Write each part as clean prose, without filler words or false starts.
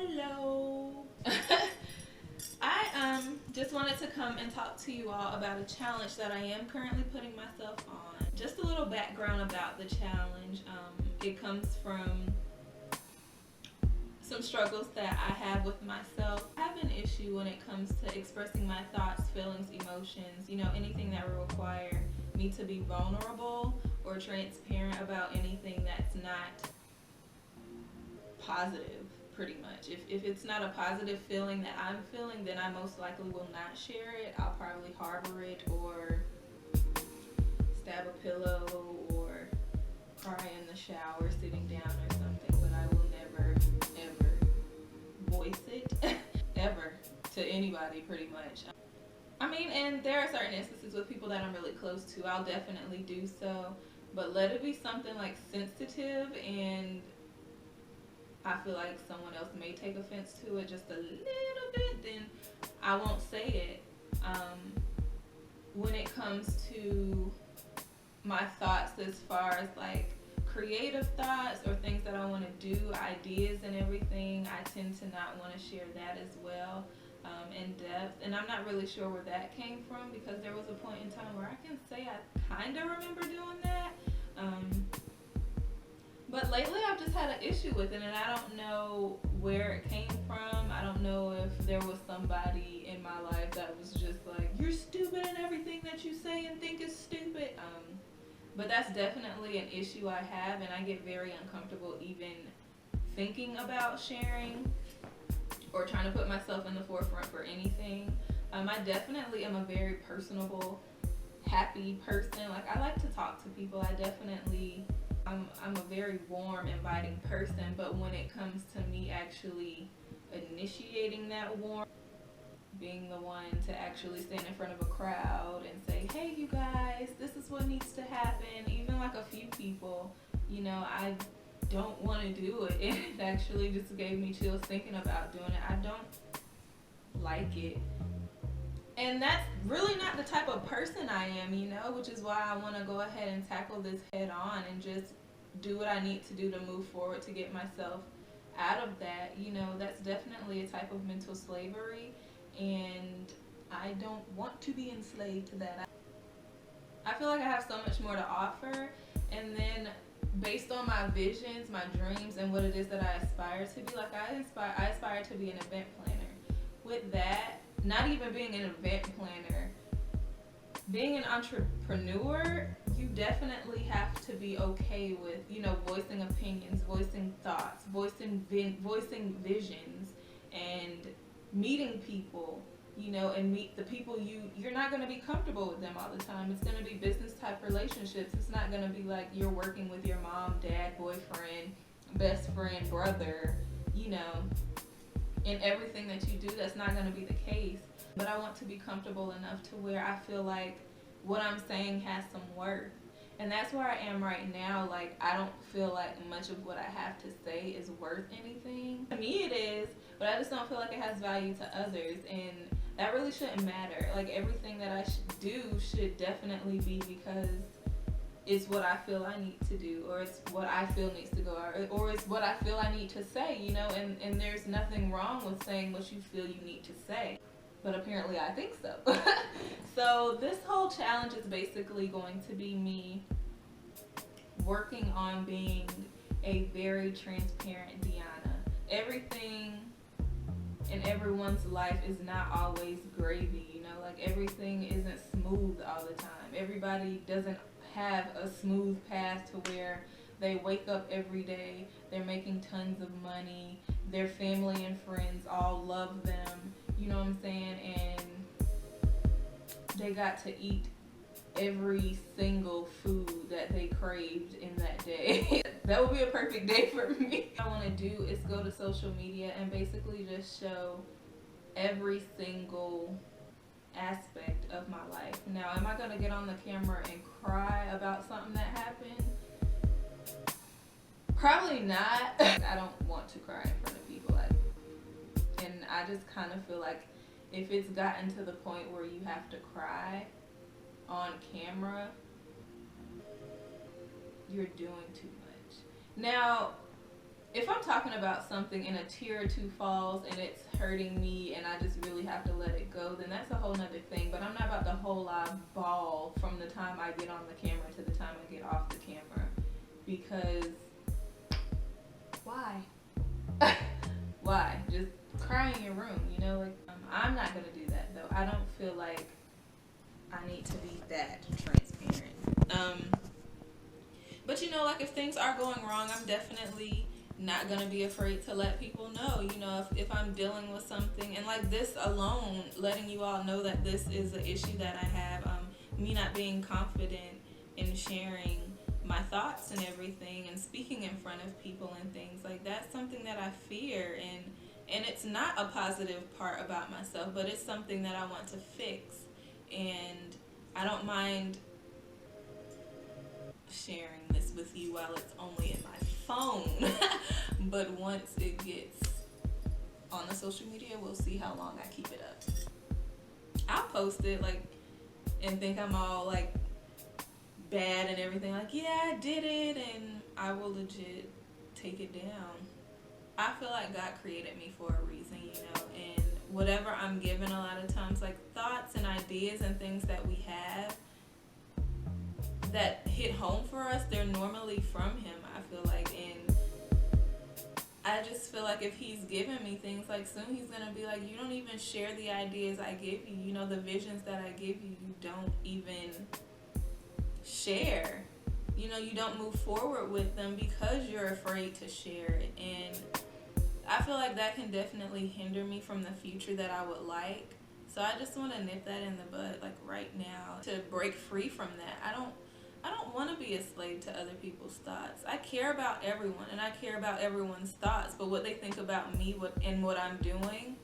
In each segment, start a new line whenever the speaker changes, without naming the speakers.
Hello. I just wanted to come and talk to you all about a challenge that I am currently putting myself on. Just a little background about the challenge. It comes from some struggles that I have with myself. I have an issue when it comes to expressing my thoughts, feelings, emotions, anything that would require me to be vulnerable or transparent about anything that's not positive, pretty much. If it's not a positive feeling that I'm feeling, then I most likely will not share it. I'll probably harbor it or stab a pillow or cry in the shower sitting down or something, but I will never, ever voice it, ever, to anybody, pretty much. I mean, and there are certain instances with people that I'm really close to, I'll definitely do so, but let it be something like sensitive and I feel like someone else may take offense to it just a little bit, then I won't say it. When it comes to my thoughts as far as like creative thoughts or things that I want to do, ideas and everything, I tend to not want to share that as well in depth. And I'm not really sure where that came from because there was a point in time where I can say I kind of remember doing that. But lately I've just had an issue with it and I don't know where it came from. I don't know if there was somebody in my life that was just like, you're stupid and everything that you say and think is stupid. But that's definitely an issue I have, and I get very uncomfortable even thinking about sharing or trying to put myself in the forefront for anything. I definitely am a very personable, happy person. Like, I like to talk to people. I'm a very warm, inviting person, but when it comes to me actually initiating that warmth, being the one to actually stand in front of a crowd and say, hey you guys, this is what needs to happen, even like a few people, I don't want to do it. It actually just gave me chills thinking about doing it. I don't like it. And that's really not the type of person I am, which is why I want to go ahead and tackle this head on and just do what I need to do to move forward to get myself out of that. That's definitely a type of mental slavery, and I don't want to be enslaved to that. I feel like I have so much more to offer, and then based on my visions, my dreams, and what it is that I aspire to be, like I aspire to be an event planner. With that, not even being an event planner, being an entrepreneur, you definitely have to be okay with, voicing opinions, voicing thoughts, voicing visions, and meeting people, and meet the people you're not going to be comfortable with them all the time. It's going to be business type relationships. It's not going to be like you're working with your mom, dad, boyfriend, best friend, brother, in everything that you do. That's not going to be the case. But I want to be comfortable enough to where I feel like what I'm saying has some worth. And that's where I am right now. Like, I don't feel like much of what I have to say is worth anything. To me it is, but I just don't feel like it has value to others. And that really shouldn't matter. Like, everything that I do should definitely be because it's what I feel I need to do, or it's what I feel needs to go out, or it's what I feel I need to say, and there's nothing wrong with saying what you feel you need to say. But apparently I think so. So this whole challenge is basically going to be me working on being a very transparent Deanna. Everything in everyone's life is not always gravy, like everything isn't smooth all the time. Everybody doesn't have a smooth path to where they wake up every day, they're making tons of money, their family and friends all love them, you know what I'm saying, and they got to eat every single food that they craved in that day. That would be a perfect day for me. What I want to do is go to social media and basically just show every single aspect of my life. Now, am I going to get on the camera and cry about something that happened? Probably not. I don't want to cry in front of people. And I just kind of feel like if it's gotten to the point where you have to cry on camera, you're doing too much. Now, if I'm talking about something and a tear or two falls and it's hurting me and I just really have to let it go, then that's a whole nother thing. But I'm not about to whole lot ball from the time I get on the camera to the time I get off the camera. Because why? Why? Just cry in your room, you know? Like, I'm not gonna do that though. I don't feel like I need to be that transparent. But you know, like if things are going wrong, I'm definitely not gonna be afraid to let people know. You know, if I'm dealing with something, and like this alone, letting you all know that this is an issue that I have. Me not being confident in sharing my thoughts and everything, and speaking in front of people and things like that's something that I fear, and it's not a positive part about myself, but it's something that I want to fix, and I don't mind sharing this with you while it's only in my phone. But once it gets on the social media, we'll see how long I keep it up. I'll post it like and think I'm all like bad and everything, like yeah I did it, and I will legit take it down. I feel like God created me for a reason, you know, and whatever I'm given a lot of times, like thoughts and ideas and things that we have that hit home for us, they're normally from Him, I feel like. And I just feel like if He's given me things, like soon He's gonna be like, you don't even share the ideas I give you, you know, the visions that I give you, you don't even share. You know, you don't move forward with them because you're afraid to share it. And I feel like that can definitely hinder me from the future that I would like. So I just want to nip that in the bud, like right now, to break free from that. I don't want to be a slave to other people's thoughts. I care about everyone, and I care about everyone's thoughts, but what they think about me and what I'm doing,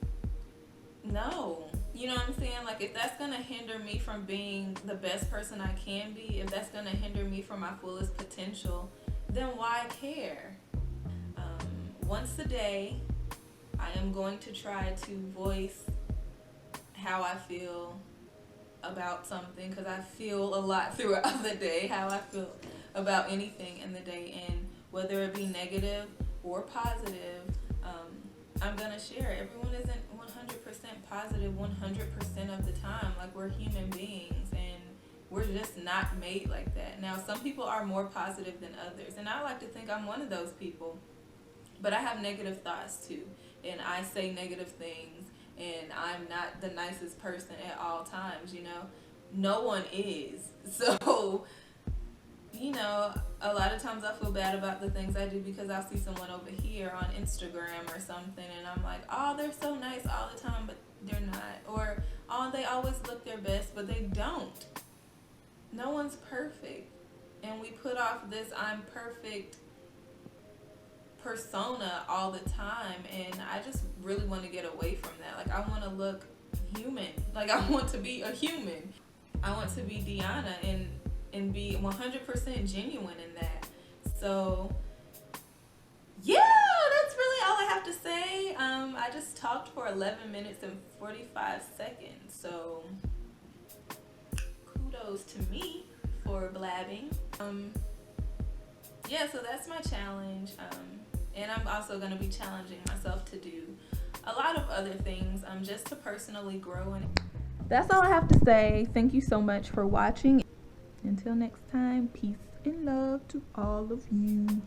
no. You know what I'm saying? Like, if that's going to hinder me from being the best person I can be, if that's going to hinder me from my fullest potential, then why care? Once a day, I am going to try to voice how I feel about something, because I feel a lot throughout the day, how I feel about anything in the day, and whether it be negative or positive, I'm gonna share it. Everyone isn't 100% positive 100% of the time. Like, we're human beings, and we're just not made like that. Now, some people are more positive than others, and I like to think I'm one of those people, but I have negative thoughts too, and I say negative things, and I'm not the nicest person at all times, you know. No one is. So, you know, a lot of times I feel bad about the things I do, because I'll see someone over here on Instagram or something, and I'm like, oh, they're so nice all the time, but they're not. Or, oh, they always look their best, but they don't. No one's perfect. And we put off this I'm perfect persona all the time, and I just really want to get away from that. Like, I want to look human. Like, I want to be a human. I want to be Deanna and be 100% genuine in that. So yeah, that's really all I have to say. I just talked for 11 minutes and 45 seconds, so kudos to me for blabbing. Yeah, so that's my challenge. And I'm also going to be challenging myself to do a lot of other things, just to personally grow. And that's all I have to say. Thank you so much for watching. Until next time, peace and love to all of you.